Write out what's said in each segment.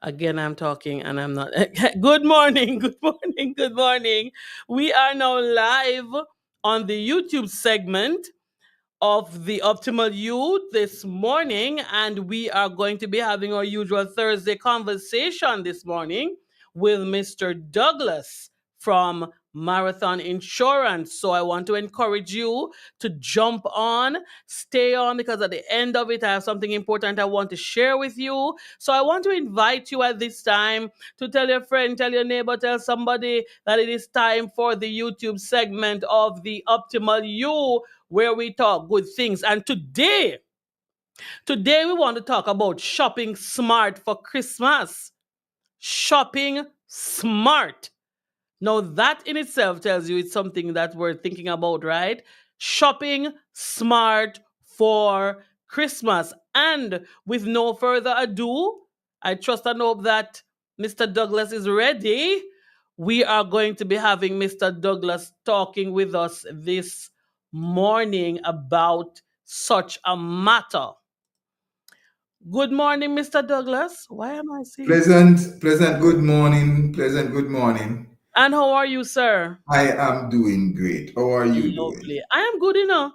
Again, I'm talking and I'm not. Good morning, good morning, good morning. We are now live on the YouTube segment of the Optimal Youth this morning, and we are going to be having our usual Thursday conversation this morning with Mr. Douglas from Marathon Insurance. So I want to encourage you to jump on, stay on, because at the end of it, I have something important I want to share with you. So I want to invite you at this time to tell your friend, tell your neighbor, tell somebody that it is time for the YouTube segment of the Optimal You where we talk good things. And today we want to talk about shopping smart for Christmas. Shopping smart. Now, that in itself tells you it's something that we're thinking about, right? Shopping smart for Christmas. And with no further ado, I trust and hope that Mr. Douglas is ready. We are going to be having Mr. Douglas talking with us this morning about such a matter. Good morning, Mr. Douglas. Why am I saying? Pleasant good morning. Pleasant good morning. And how are you, sir? I am doing great. How are you doing? Lovely. I am good enough.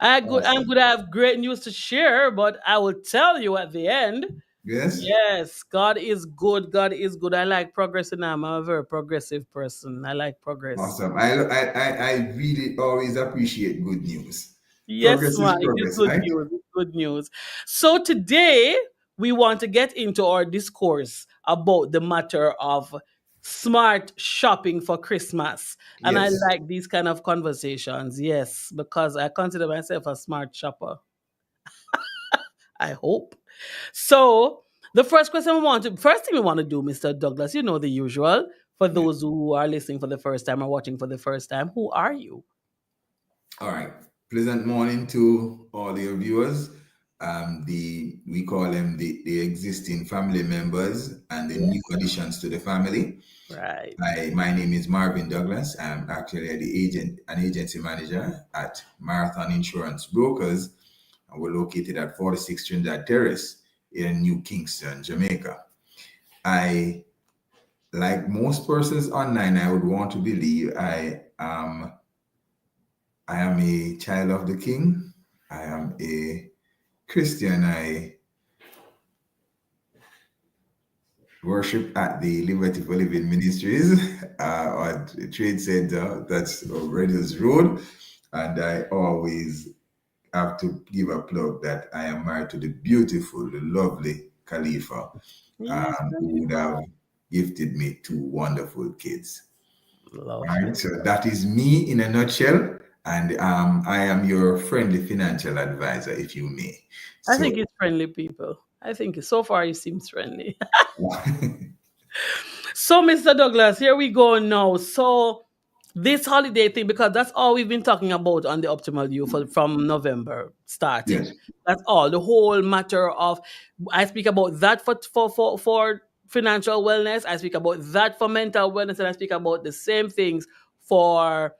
I'm Awesome. good. I have great news to share, but I will tell you at the end. Yes? Yes, God is good. God is good. I like progress, and I'm a very progressive person. I like progress. Awesome. I really always appreciate good news. Yes, Progress man, is it is progress, good right? news. It's good news. So today we want to get into our discourse about the matter of smart shopping for Christmas. And I Yes. like these kind of conversations, yes, because I consider myself a smart shopper. I hope. So the first thing we want to do, Mr. Douglas, you know the usual. For Yeah. those who are listening for the first time or watching for the first time, who are you? All right. Pleasant morning to all your viewers. We call them the existing family members and the Yeah, new additions to the family. right. My name is Marvin Douglas. I'm actually an agency manager at Marathon Insurance Brokers, and we're located at 46 Trinidad Terrace in New Kingston, Jamaica. I, like most persons online, I would want to believe I am a child of the King. I am a Christian. I worship at the Liberty for Living Ministries at Trade Center. That's Redlands Road. And I always have to give a plug that I am married to the beautiful, the lovely Khalifa, Yes, who would have Khalifa. gifted me two wonderful kids. Lovely. Right. So that is me in a nutshell. And I am your friendly financial advisor, if you may. I think So, it's friendly people. I think so far he seems friendly. So, Mr. Douglas, here we go now. So, this holiday thing, because that's all we've been talking about on the Optimal You from November starting. yes. That's all. The whole matter of I speak about that for financial wellness. I speak about that for mental wellness, and I speak about the same things for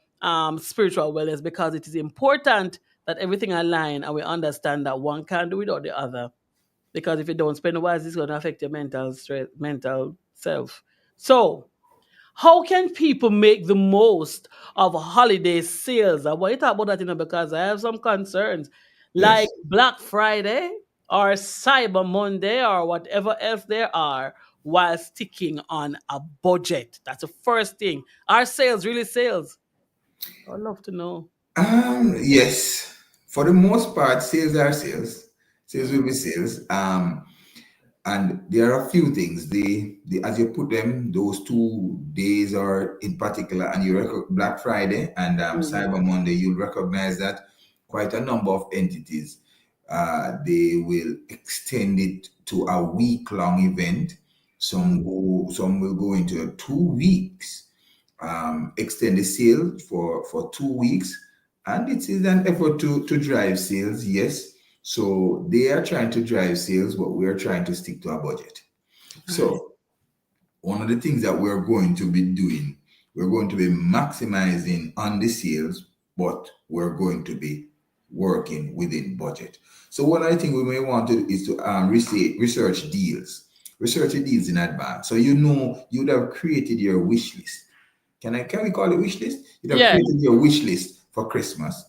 spiritual wellness because it is important that everything align and we understand that one can't do without the other. Because if you don't spend wise, it's going to affect your mental stress, mental self. So, how can people make the most of holiday sales? I want to talk about that, because I have some concerns, like Yes. Black Friday or Cyber Monday or whatever else there are, while sticking on a budget. That's the first thing. Are sales really sales? I'd love to know. Yes. For the most part, sales are sales. Sales will be Mhm. sales. And there are a few things. The as you put them, those 2 days are in particular, and Black Friday and Mhm. Cyber Monday, you'll recognize that quite a number of entities, they will extend it to a week-long event. Mhm. Some will go into 2 weeks, extend the sale for 2 weeks, and it is an effort to drive sales, yes. So they are trying to drive sales, but we are trying to stick to a budget. Right. So one of the things that we're going to be doing, we're going to be maximizing on the sales, but we're going to be working within budget. So one of the things we may want to do is to research deals. Research your deals in advance. So you know you'd have created your wish list. Can we call it wish list? You'd have Yeah. created your wish list for Christmas,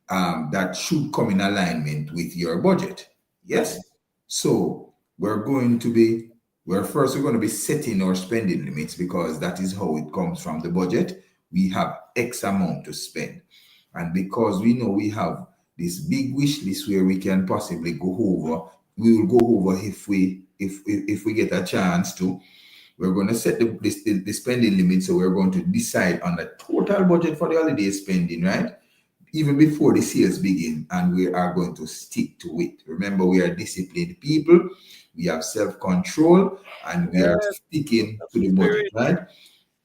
that should come in alignment with your budget. Right. Yes. So we're going to be we're going to be setting our spending limits because that is how it comes from the budget. We have X amount to spend. And because we know we have this big wish list where we can possibly go over, we will go over if we get a chance to. We're going to set the spending limit. So we're going to decide on the total budget for the holiday spending, right? Even before the sales begin, and we are going to stick to it. Remember, we are disciplined people, we have self-control, and we are Yes. sticking to the budget, Spirit. right?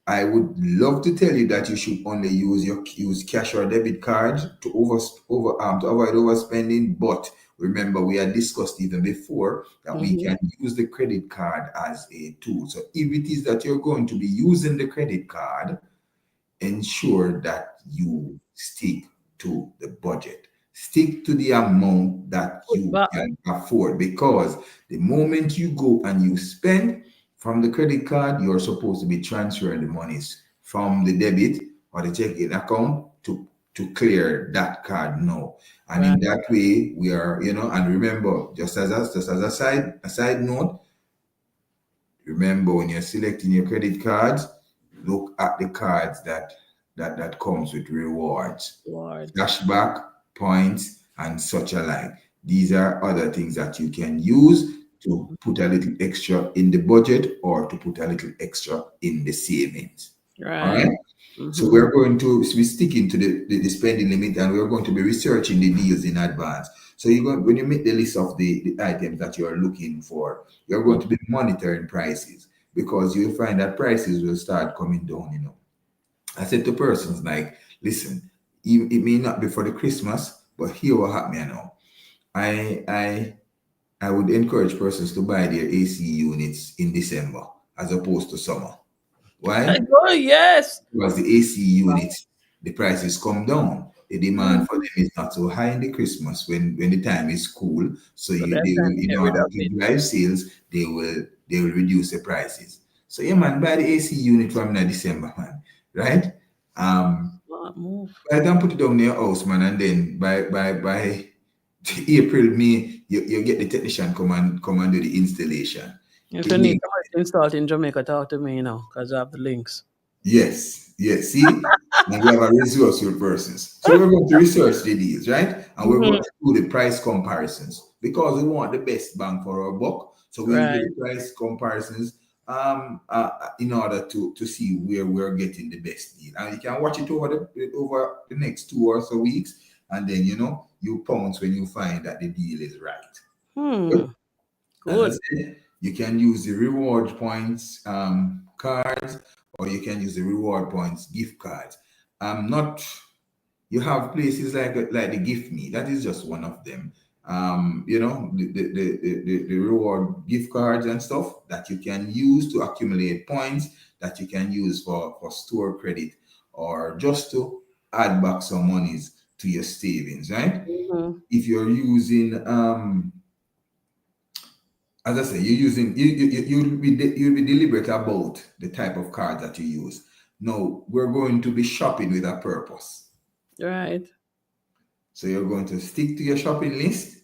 I would love to tell you that you should only use cash or debit cards to avoid overspending. But remember, we had discussed even before that we Mm-hmm. can use the credit card as a tool. So if it is that you're going to be using the credit card, ensure that you stick to the budget. Stick to the amount that Put you back. can afford, because the moment you go and you spend from the credit card, you're supposed to be transferring the monies from the debit or the checking account to clear that card now. And Right. in that way, we are, and remember, just as a side note, remember, when you're selecting your credit cards, look at the cards that comes with rewards, Lord. cashback, points, and such alike. These are other things that you can use to put a little extra in the budget or to put a little extra in the savings. All Right. right. So Mm-hmm. we're going to be sticking to the spending limit, and we're going to be researching the deals in advance. So when you make the list of the items that you're looking for, you're going to be monitoring prices, because you'll find that prices will start coming down. I said to persons like, listen, it may not be for the Christmas, but here what happened now. I I I would encourage persons to buy their AC units in December as opposed to summer. Why? Oh, yes. Because the AC units, the prices come down. The demand for Mm-hmm. them is not so high in the Christmas when the time is cool. So So they that time will, to in get rid order of to it. drive sales, they will reduce the prices. So yeah, man, buy the AC unit from now December, man. Right? Um, Smart move. I don't put it down in your house, man, and then by April, May, you get the technician come and do the installation. If It you need may somebody to install it in Jamaica, talk to me, because I have the links. Yes, yes. See, and we have a resourceful persons. So we're going to research the deals, right? And we're Mm-hmm. going to do the price comparisons because we want the best bang for our buck. So we'll do Right. the price comparisons in order to see where we're getting the best deal. And you can watch it over the next 2 or so weeks, and then you pounce when you find that the deal is right. Hmm. As I Good. said, you can use the reward points cards, or you can use the reward points gift cards. Not You have places like the gift me. That is just one of them. The reward gift cards and stuff that you can use to accumulate points that you can use for store credit, or just to add back some monies to your savings, right? Mm-hmm. If you're using as I say, you're using you'll be deliberate about the type of card that you use. No, we're going to be shopping with a purpose. Right. So you're going to stick to your shopping list,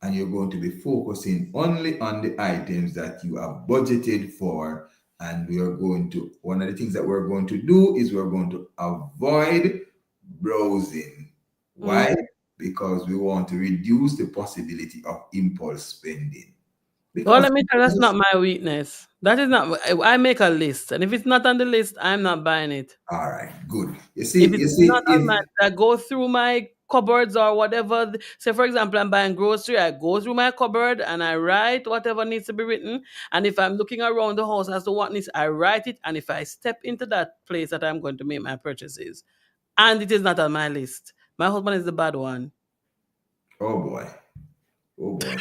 and you're going to be focusing only on the items that you have budgeted for. And we are going to one of the things that we're going to do is we're going to avoid browsing. Why? Mm. Because we want to reduce the possibility of impulse spending. Well, Because let me tell you, that's not my weakness. That is not. I make a list, and if it's not on the list, I'm not buying it. all right, good. You If see, it's you not see, on my, if I go through my cupboards or whatever. Say, for example, I'm buying grocery. I go through my cupboard and I write whatever needs to be written. And if I'm looking around the house as to what needs, I write it. And if I step into that place that I'm going to make my purchases, and it is not on my list, my husband is the bad one. oh boy, oh boy.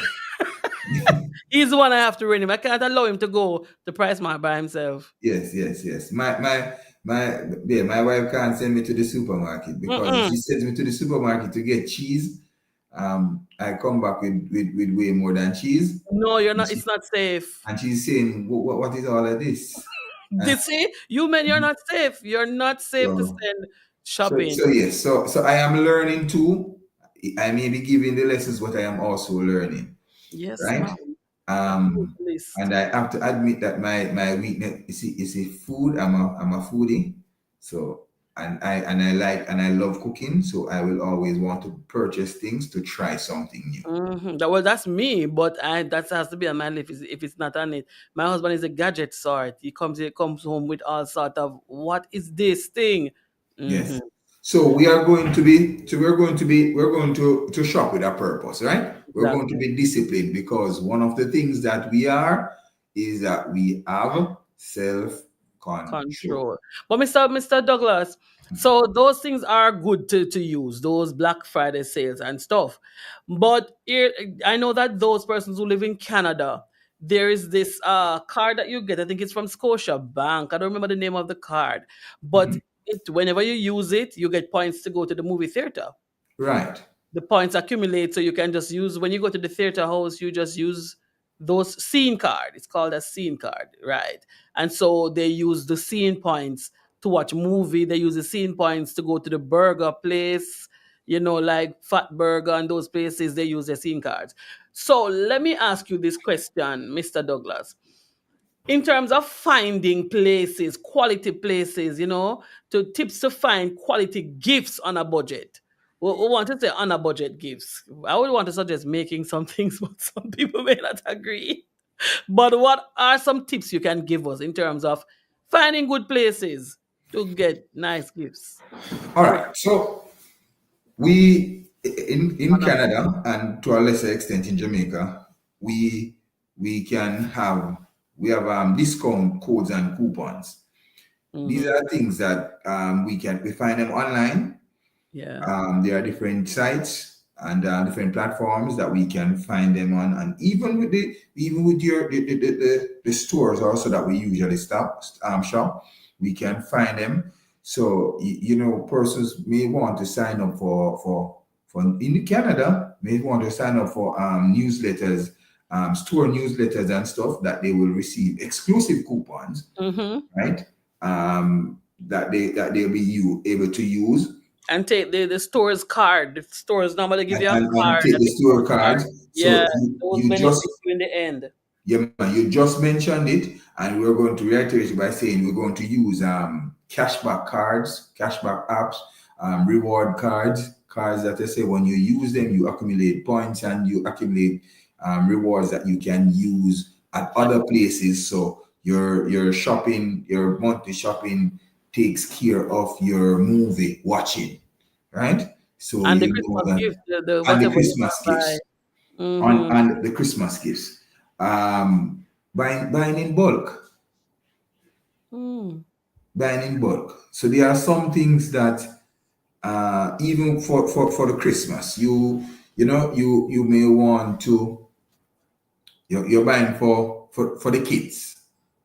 He's the one I have to rein him. I can't allow him to go the price mark by himself. Yes, yes, yes. My wife can't send me to the supermarket, because if Mm-mm. she sends me to the supermarket to get cheese, I come back with way more than cheese. No, you're And, not. It's not safe. and she's saying, what is all of this? And This see, you men, you're not safe. You're not safe to so, send so shopping. yes, so I am learning too. I may be giving the lessons, but I am also learning, Yes, right? ma'am. A good Um, list. and I have to admit that my weakness is a food. I'm a foodie, so and I love cooking, so I will always want to purchase things to try something new. Well, that's me, but I that has to be on my list if it's not on it. My husband is a gadget sort. He comes home with all sort of what is this thing? Hmm. Yes. So we are going to be so we're going to shop with a purpose, right? We're going to Exactly. be disciplined because one of the things that we are is that we have self control. Control. But Mr. Douglas, so those things are good to use, those Black Friday sales and stuff. But here, I know that those persons who live in Canada, there is this card that you get. I think it's from Scotia Bank. I don't remember the name of the card. But whenever you use it, you get points to go to the movie theater. Right. The points accumulate, so you can just use when you go to the theater house, you just use those scene card. It's called a scene card, right? And so they use the scene points to watch movie. They use the scene points to go to the burger place, like Fat Burger and those places. They use their scene cards. So let me ask you this question, Mr. Douglas, in terms of finding places, quality places, to tips to find quality gifts on a budget. We want to say on a budget gifts. I would want to suggest making some things, but some people may not agree. But what are some tips you can give us in terms of finding good places to get nice gifts? All right. So we in On a budget. Canada and to a lesser extent in Jamaica, we we can have we have discount codes and coupons. These Mm-hmm. are things that we find them online. Yeah. There are different sites and different platforms that we can find them on, and even with the stores also that we usually shop, we can find them. So persons may want to sign up for in Canada may want to sign up for newsletters, store newsletters and stuff that they will receive exclusive coupons, Mm-hmm. right? That they'll be able to use And take the store's card. The stores normally give you a and card, take a the store discount card. cards. Yeah, So those benefits you in the end. yeah, man, you just mentioned it, and we're going to reiterate it by saying we're going to use cashback cards, cashback apps, reward cards that they say when you use them, you accumulate points and you accumulate rewards that you can use at other places. So your shopping, your monthly shopping takes care of your movie watching, right? So And the you know Christmas that, gift, the and the whatever you Christmas want to gifts buy. Mm-hmm. and the Christmas gifts. Buying in bulk, Mm. buying in bulk. So there are some things that even for the Christmas, you may want to you're buying for the kids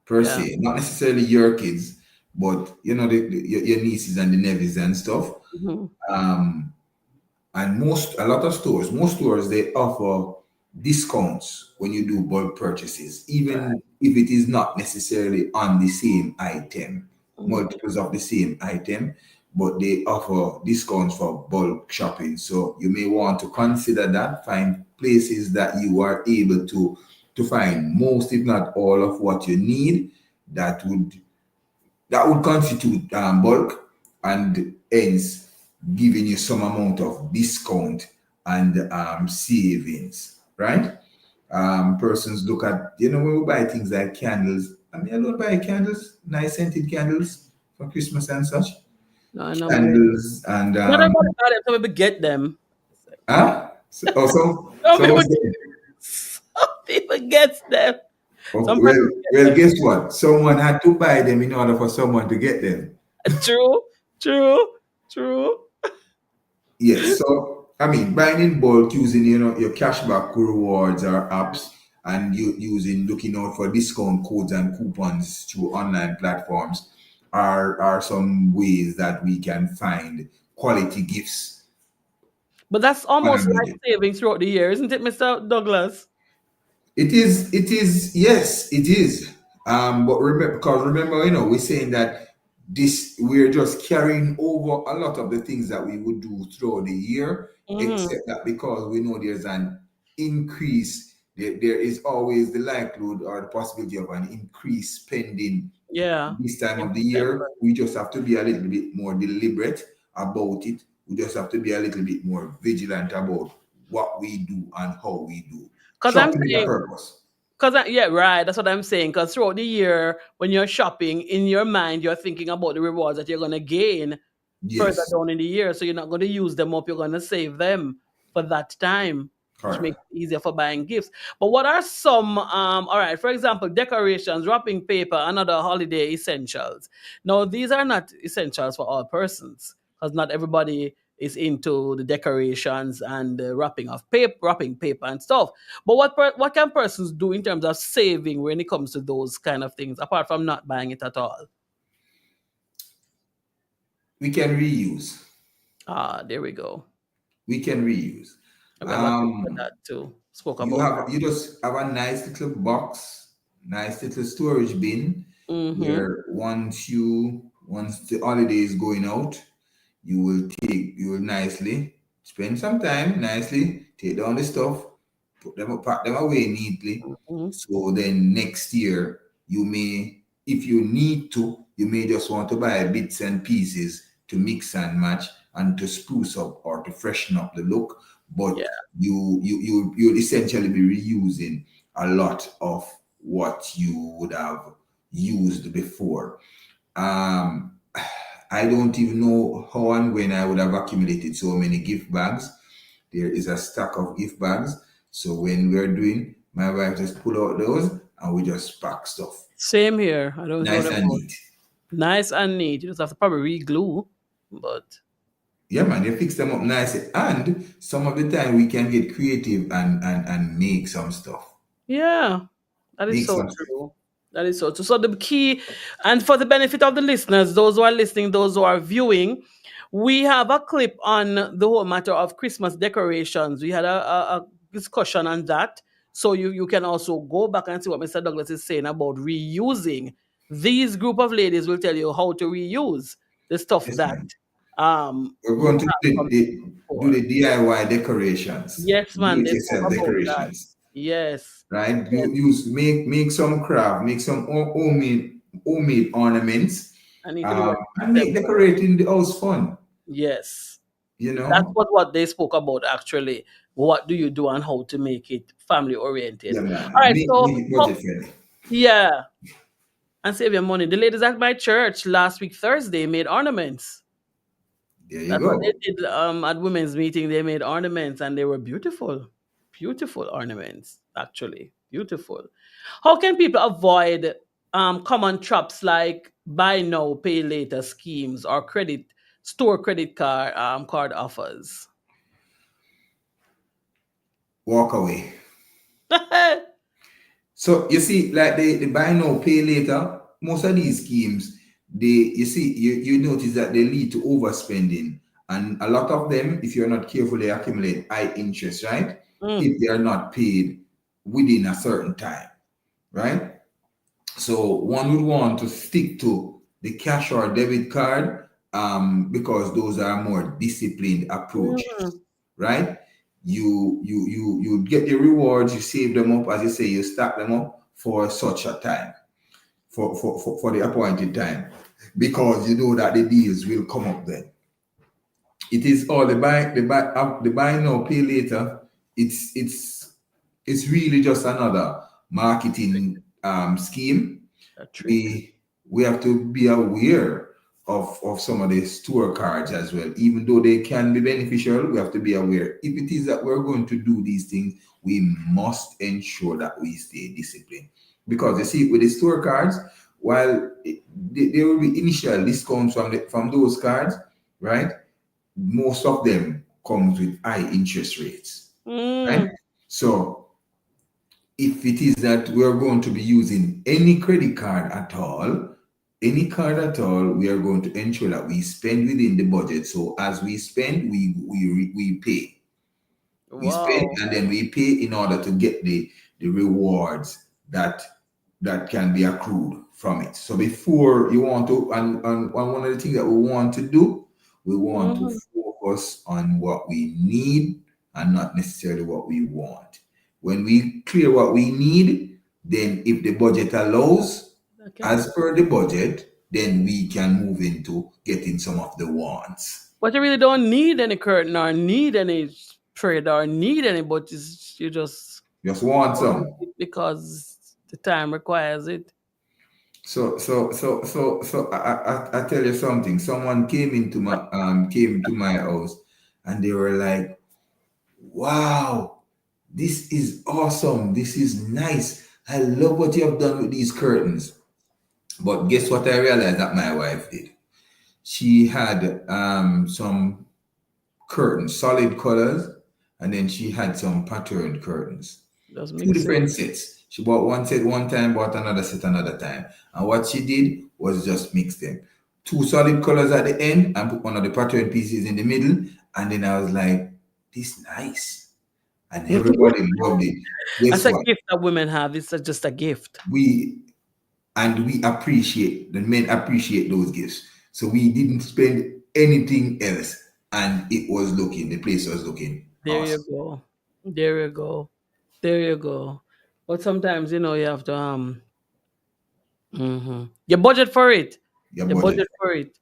per Yeah. se, not necessarily your kids, but your nieces and the nephews and stuff. Mm-hmm. Um, and most stores they offer discounts when you do bulk purchases, Right. even if it is not necessarily on the same item, Mm. multiples of the same item, but they offer discounts for bulk shopping. So you may want to consider that, find places that you are able to find most, if not all, of what you need that would constitute bulk and hence giving you some amount of discount and savings, right? Persons look at, when we buy things like candles. I mean, I don't buy candles, nice scented candles for Christmas and such. No, I know me. Candles and, Not everybody got them. Some people get them. Some someone people, said, some people get them. okay, Some well, persons get guess what? Someone had to buy them in order for someone to get them. them. True. True. True. Yes, so I mean, buying in bulk using your cashback rewards or apps, and you using looking out for discount codes and coupons through online platforms are some ways that we can find quality gifts. But that's on a almost like budget. saving throughout the year, isn't it, Mr. Douglas? Yes, it is. But remember, because remember, we're saying that we're just carrying over a lot of the things that we would do throughout the year, Mm-hmm. except that because we know there's an increase, there is always the likelihood or the possibility of an increased spending Yeah. this time In of the December. year. We just have to be a little bit more deliberate about it. We just have to be a little bit more vigilant about what we do and how we do. Because I'm Shopping with a saying, purpose. yeah, right. That's what I'm saying. Because throughout the year, when you're shopping, in your mind, you're thinking about the rewards that you're going to gain further Yes, down in the year. So you're not going to use them up. You're going to save them for that time, which makes correct. it easier for buying gifts. But what are some, all right, for example, decorations, wrapping paper, and other holiday essentials? Now, these are not essentials for all persons because not everybody is into the decorations and the wrapping paper and stuff. But what can persons do in terms of saving when it comes to those kind of things, apart from not buying it at all? We can reuse. Ah, there we go. We can reuse. We have a clip for Um, that too. Spoke you about that. have you just have a nice little box, nice little storage bin Mm-hmm. where once the holiday is going out, you will nicely spend some time nicely, take down the stuff, pack them away neatly. Mm-hmm. So then next year you may, if you need to, you may just want to buy bits and pieces to mix and match and to spruce up or to freshen up the look. Yeah. But you'll essentially be reusing a lot of what you would have used before. Um, I don't even know how and when I would have accumulated so many gift bags. There is a stack of gift bags. So when we're doing, my wife just pull out those and we just pack stuff. Same here. I don't know what Nice and about. neat. Nice and neat. You just have to probably re-glue, but Yeah, man, you fix them up nicely. And some of the time we can get creative and make some stuff. yeah, that is Make so some stuff. true. That is so true. So the key, and for the benefit of the listeners, those who are listening, those who are viewing, we have a clip on the whole matter of Christmas decorations. We had a discussion on that. So you can also go back and see what Mr. Douglas is saying about reusing. These group of ladies will tell you how to reuse the stuff Yes, that man. We're you going to have from do before. the DIY decorations, Yes, do man, it they spoke yourself about that. decorations. Yes. Right? Yes. You use make some craft, make some homemade ornaments, And you can do it and yourself. make decorating the house fun. Yes. You That's know, what they spoke about actually. What do you do and how to make it family oriented? yeah, All man. right, Make so it budget friendly. yeah, and save your money. The ladies at my church last week Thursday made ornaments. There you That's what they go. did at women's meeting. They made ornaments and they were beautiful. Beautiful ornaments, actually. Beautiful. How can people avoid common traps like buy now, pay later schemes or credit card offers? Walk away. So you see, like the buy now, pay later, most of these schemes, you notice that they lead to overspending. And a lot of them, if you're not careful, they accumulate high interest, right? Mm, If they are not paid within a certain time, right? So one would want to stick to the cash or debit card because those are more disciplined approaches, mm, right? You get the rewards, you save them up, as you say, you stack them up for such a time, for the appointed time, because you know that the deals will come up then. It is all the buy now, pay later. It's really just another marketing scheme. a trick. We have to be aware of some of the store cards as well. Even though they can be beneficial, we have to be aware. If it is that we're going to do these things, we must ensure that we stay disciplined. Because you see, with the store cards, while there will be initial discounts from those cards, right? Most of them comes with high interest rates, right? Mm, So if it is that we're going to be using any credit card at all, any card at all, we are going to ensure that we spend within the budget. So as we spend, we pay. We spend Wow. and then we pay in order to get the rewards that can be accrued from it. So before you want to, and one of the things that we want to do, we want to Mhm. focus on what we need and not necessarily what we want. When we clear what we need, then if the budget allows, Okay. as per the budget, then we can move into getting some of the wants. But you really don't need any curtain or need any trade or need any, but you just Just want want some. it because the time requires it. So I tell you something. Someone came to my house, and they were like, "Wow, this is awesome. This is nice. I love what you have done with these curtains." But guess what? I realized that my wife did. She had some curtains, solid colors, and then she had some patterned curtains. Just Two mix it. different sets. She bought one set one time, bought another set another time. And what she did was just mix them. Two solid colors at the end and put one of the pattern pieces in the middle. And then I was like, this nice. And everybody loved it. That's Guess a what? gift that women have. It's just a gift. We we appreciate the men appreciate those gifts. So we didn't spend anything else. And the place was looking There you awesome. go. There you go. There you go. But sometimes, you have to you budget for it. Your You budget. budget for it,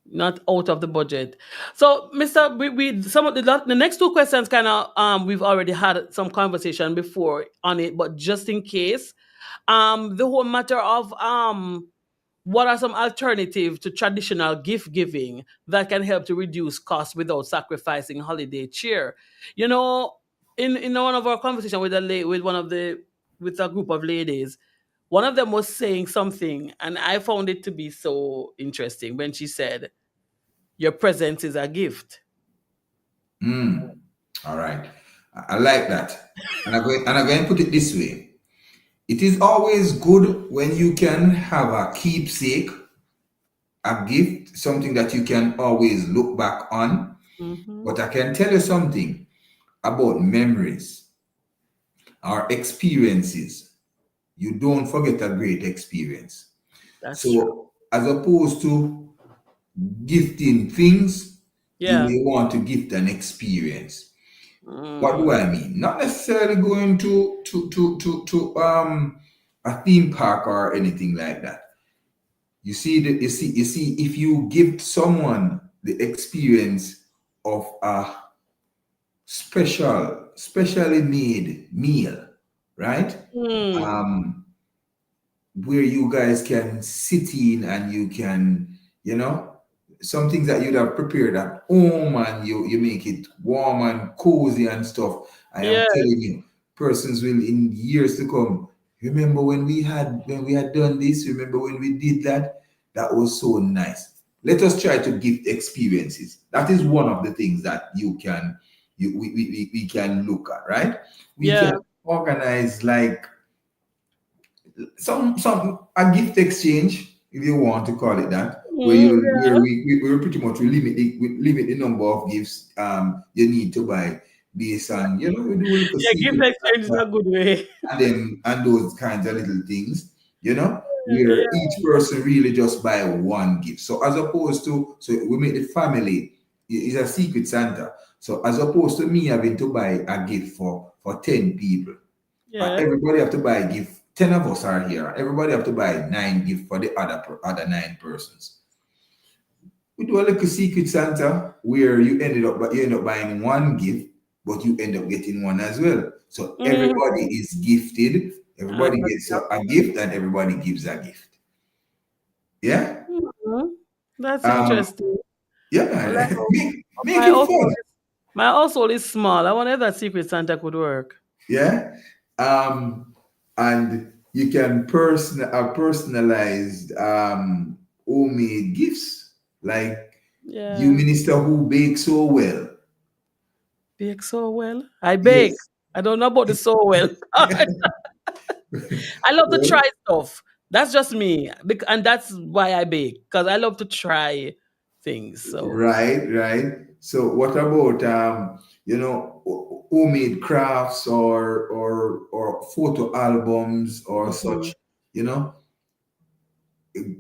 not out of the budget. So, Mister, we some of the next two questions kind of we've already had some conversation before on it, but just in case, the whole matter of what are some alternatives to traditional gift giving that can help to reduce costs without sacrificing holiday cheer? You know, in one of our conversation with with one of the with a group of ladies, one of them was saying something, and I found it to be so interesting when she said, "Your presence is a gift." Mm. All right. I like that. And I'm going to put it this way. It is always good when you can have a keepsake, a gift, something that you can always look back on. Hmm. But I can tell you something about memories or experiences. You don't forget a great experience. That's true. So, as opposed to gifting things, you Yeah. may want to gift an experience. What do Mm. I mean? Not necessarily going to a theme park or anything like that. You see, if you give someone the experience of a specially made meal, right? Mm. Um, where you guys can sit in and you can, you know, some things that you'd have prepared at home and you make it warm and cozy and stuff. I am Yeah. telling you, persons will in years to come. Remember when we had done this? Remember when we did that? That was so nice. Let us try to give experiences. That is one of the things that we can look at, right? We Yeah. can organize like some a gift exchange, if you want to call it that, where Mm, yeah. we pretty much we limit the number of gifts you need to buy based on we do a little Yeah. Gift secret exchange is a good way. and them and those kinds of little things, where Yeah. each person really just buy one gift. So as opposed to we make the family is a secret Santa. So as opposed to me having to buy a gift for 10 people, Yeah. everybody have to buy a gift. 10 of us are here. Everybody have to buy nine gift for the other nine persons. We do a little secret Santa where you end up buying one gift, but you end up getting one as well. So everybody Mhm. is gifted. Uh, Everybody gets a gift, and everybody gives a gift. Yeah, mhm. That's um, interesting. yeah, Well, I man. hope Make my it household fun. is my household is small. I wonder if that Secret Santa could work. Yeah, and you can personalized homemade gifts like you Yeah. minister who bake so well. Bake so well. I bake. Yes. I don't know about the so well. I love to try Well, stuff. That's just me. And that's why I bake. Because I love to try things. So right, right. So what about homemade crafts or photo albums or Mhm. such, you know,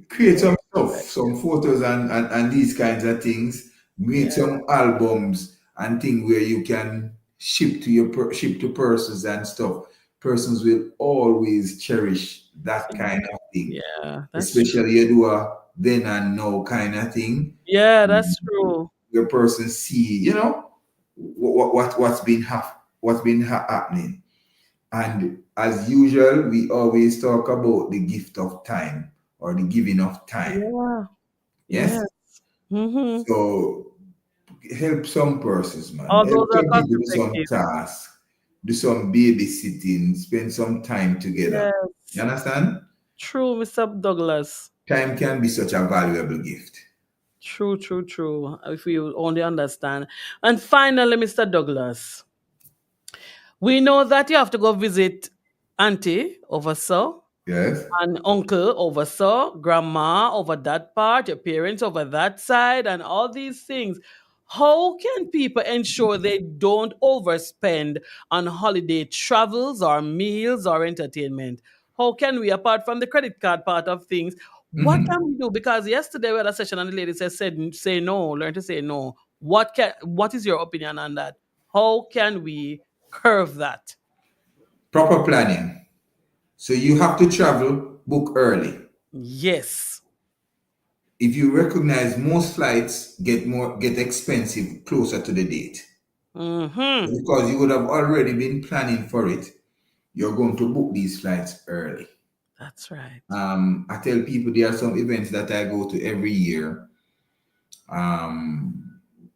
create Yeah, some good stuff, idea. some photos and these kinds of things. Make Yeah. some albums and things where you can ship to ship to persons and stuff. Persons will always cherish that kind of thing, Yeah, that's true. especially you do a then and now kind of thing. Yeah, that's true. The person see, you know, what's been happening. And as usual, we always talk about the gift of time or the giving of time. Yeah. Yes. Yes. Mm-hmm. So help some persons, man. All Help those are some cost people do some effective. tasks, do some babysitting, spend some time together. You Yes. understand? True, Mr. Douglas. Time can be such a valuable gift. True, true, true. If you only understand. And finally, Mr. Douglas, we know that you have to go visit auntie over so, Yes. and uncle over so, grandma over that part, your parents over that side, and all these things. How can people ensure they don't overspend on holiday travels or meals or entertainment? How can we, apart from the credit card part of things, what Mhm. can we do? Because yesterday we had a session and the lady said say no, learn to say no. What is your opinion on that? How can we curve that? Proper planning. So you have to travel, book early. Yes. If you recognize most flights get expensive closer to the date. Mm-hmm. Because you would have already been planning for it, you're going to book these flights early. That's right. I tell people there are some events that I go to every year,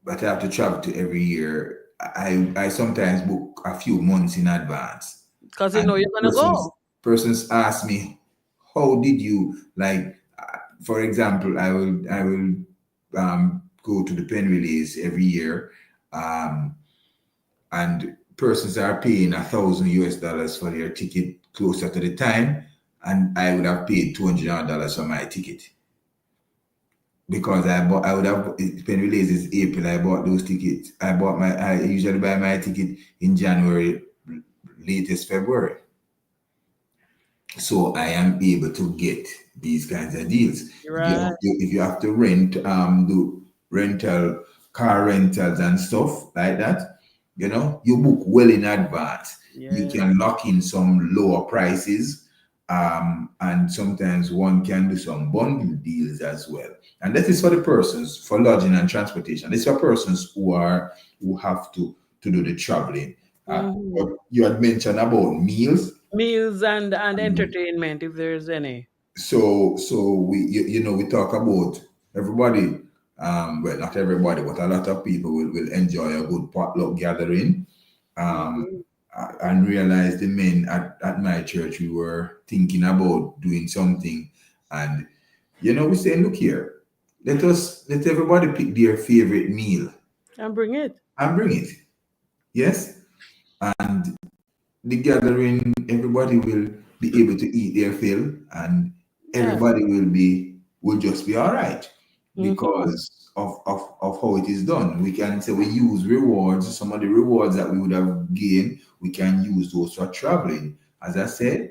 but I have to travel to every year. I sometimes book a few months in advance, Because you know and you're gonna go. persons ask me, "How did you like?" For example, I will go to the pen relays every year, um, and persons are paying 1,000 US dollars for their ticket closer to the time, and I would have paid $200 for my ticket because I would have pen relays is April. I bought those tickets. I usually buy my ticket in January, latest February. So I am able to get these kinds of deals. Right. If you have to rent, do rental car rentals and stuff like that, you know, you book well in advance. You Yeah. can lock in some lower prices, and sometimes one can do some bundle deals as well. And that is for the persons for lodging and transportation. It's for persons who have to do the traveling. Hmm. But you had mentioned about meals. Meals and entertainment, if there's any. So you know we talk about everybody, well, not everybody, but a lot of people will enjoy a good potluck gathering, um Hmm. and realize the men at my church, we were thinking about doing something. And you know we saying, look here, let everybody pick their favorite meal And bring it. and bring it. Yes. And the gathering, everybody will be able to eat their fill, and Yeah. everybody will just be all right Hmm. because of how it is done. We can say we use rewards, some of the rewards that we would have gained, we can use those for traveling. As I said,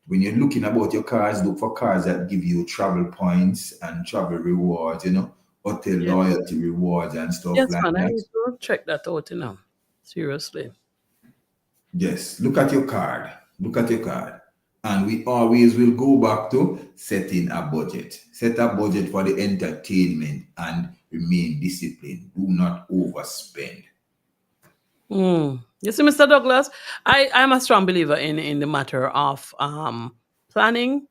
when you're looking about your cars, look for cars that give you travel points and travel rewards, you know, hotel Yeah. loyalty rewards and stuff Yes, like man. I that. need to check that out, Seriously. Yes, look at your card. Look at your card. And we always will go back to setting a budget. Set a budget for the entertainment and remain disciplined. Do not overspend. Mm. You see, Mr. Douglas, I'm a strong believer in the matter of planning.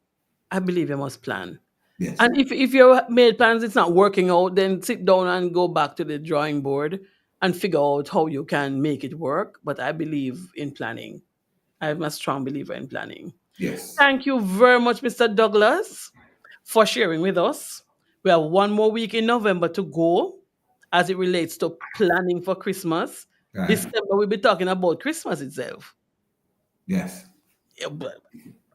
I believe you must plan. Yes, And if your made plans it's not working out, then sit down and go back to the drawing board and figure out how you can make it work. But I believe in planning. I'm a strong believer in planning. yes. Thank you very much, Mr. Douglas, for sharing with us. We have one more week in November to go as it relates to planning for Christmas. Right. December, we'll be talking about Christmas itself. Yes. Yeah, but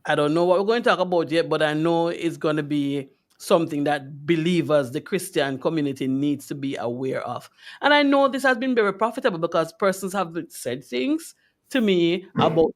I don't know what we're going to talk about yet, but I know it's going to be something that believers, the Christian community, needs to be aware of. And I know this has been very profitable because persons have said things to me about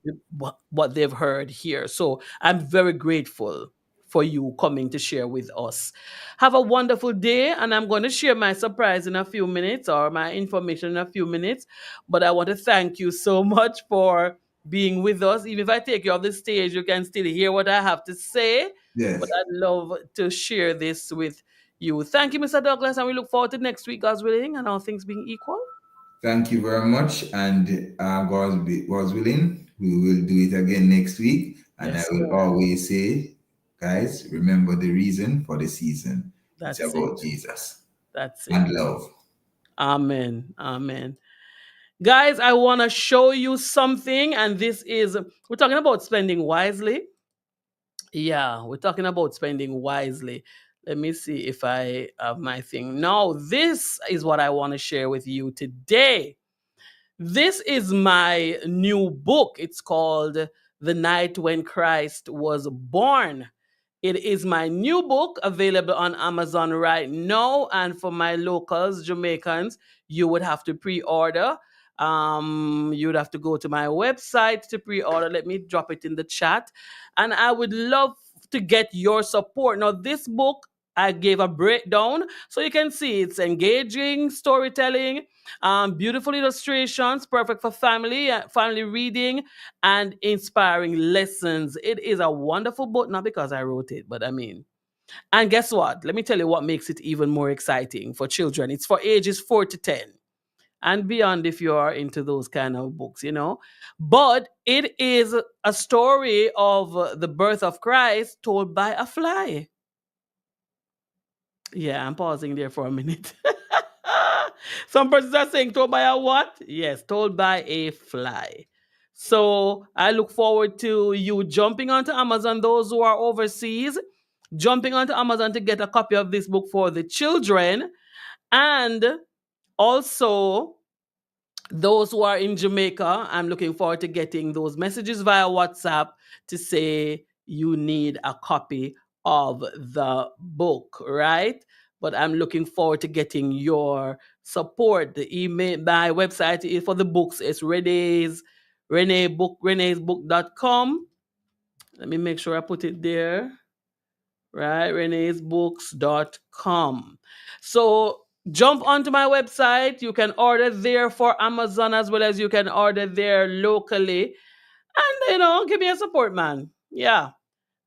what they've heard here. So I'm very grateful for you coming to share with us. Have a wonderful day, and I'm going to share my surprise in a few minutes, or my information in a few minutes. But I want to thank you so much for being with us. Even if I take you off the stage, you can still hear what I have to say, but Yes. I'd love to share this with you. Thank you, Mr. Douglas, and we look forward to next week, God's willing, and all things being equal. Thank you very much. And God's willing, we will do it again next week. And I Yes, will sir. always say, guys, remember the reason for the season. It's That's it. about Jesus That's it. and love. Amen. Amen. Guys, I want to show you something, and this is, we're talking about spending wisely. Yeah, we're talking about spending wisely. Let me see if I have my thing. Now, this is what I want to share with you today. This is my new book. It's called The Night When Christ Was Born. It is my new book available on Amazon right now. And for my locals, Jamaicans, you would have to pre order. You'd have to go to my website to pre order. Let me drop it in the chat. And I would love to get your support. Now, this book, I gave a breakdown so you can see it's engaging storytelling, beautiful illustrations, perfect for family reading, and inspiring lessons. It is a wonderful book, not because I wrote it, but I mean, and guess what? Let me tell you what makes it even more exciting for children. It's for ages 4 to 10 and beyond if you are into those kind of books, you know. But it is a story of the birth of Christ told by a fly. Yeah, I'm pausing there for a minute. Some persons are saying told by a what? Yes, told by a fly. So I look forward to you jumping onto Amazon, those who are overseas, jumping onto Amazon to get a copy of this book for the children. And also, those who are in Jamaica, I'm looking forward to getting those messages via WhatsApp to say you need a copy of the book, right? But I'm looking forward to getting your support. The email, my website is for the books. It's reneesbook.com. Let me make sure I put it there, right? reneesbooks.com. So jump onto my website. You can order there for Amazon as well as you can order there locally. And, give me a support, man. Yeah.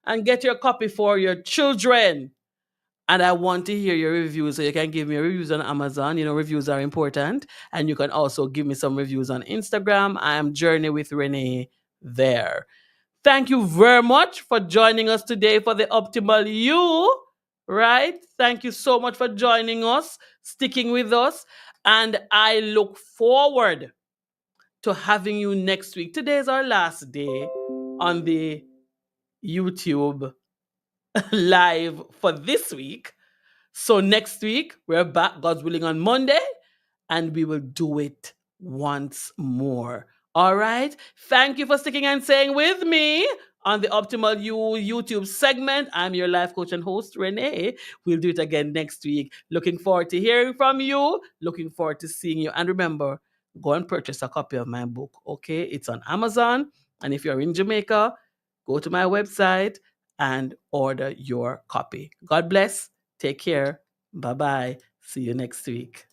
And get your copy for your children. And I want to hear your reviews. So you can give me reviews on Amazon. Reviews are important. And you can also give me some reviews on Instagram. I am Journey with Renee there. Thank you very much for joining us today for the Optimal You, right? Thank you so much for joining us, sticking with us. And I look forward to having you next week. Today is our last day on the YouTube live for this week. So next week, we're back, God's willing, on Monday, and we will do it once more. All right. Thank you for sticking and staying with me on the Optimal You YouTube segment. I'm your life coach and host, Renee. We'll do it again next week. Looking forward to hearing from you. Looking forward to seeing you. And remember, go and purchase a copy of my book. Okay. It's on Amazon. And if you're in Jamaica, go to my website and order your copy. God bless. Take care. Bye bye. See you next week.